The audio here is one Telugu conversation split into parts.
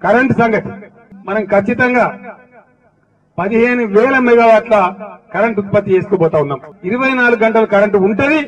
కరెంటు సంగతి మనం ఖచ్చితంగా 15,000 మెగావాట్ల కరెంటు ఉత్పత్తి చేసుకోబోతా ఉన్నాం. 24 గంటలు కరెంటు ఉంటది.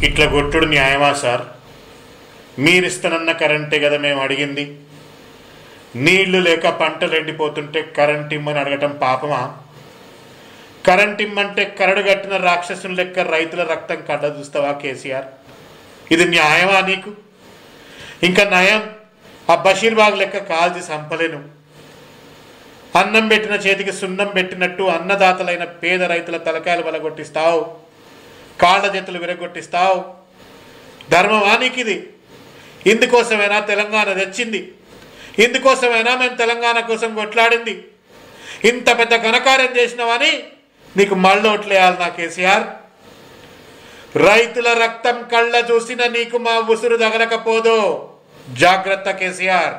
ఇట్లా కొట్టుడు న్యాయమా సార్? మీరిస్తానన్న కరెంటే కదా మేము అడిగింది. నీళ్లు లేక పంటలు ఎండిపోతుంటే కరెంట్ ఇమ్మని అడగటం పాపమా? కరెంట్ ఇమ్మంటే కరడు కట్టిన రాక్షసుని లెక్క రైతుల రక్తం కడ్డ చూస్తావా కేసీఆర్? ఇది న్యాయమా నీకు? ఇంకా నయం ఆ బషీర్బాగ్ లెక్క కాల్చి సంపలేను. అన్నం పెట్టిన చేతికి సున్నం పెట్టినట్టు అన్నదాతలైన పేద రైతుల తలకాయలు బలగొట్టిస్తావు, కాళ్ళ చేతులు విరగొట్టిస్తావు. ధర్మవానికి ఇది. ఇందుకోసమైనా తెలంగాణ తెచ్చింది, ఇందుకోసమైనా మేము తెలంగాణ కోసం కొట్లాడింది. ఇంత పెద్ద ఘనకార్యం చేసినవని నీకు మళ్ళోట్లేయాలి నా కేసీఆర్. రైతుల రక్తం కళ్ళ చూసిన నీకు మా ఉసురు తగలకపోదు. జాగ్రత్త కేసీఆర్.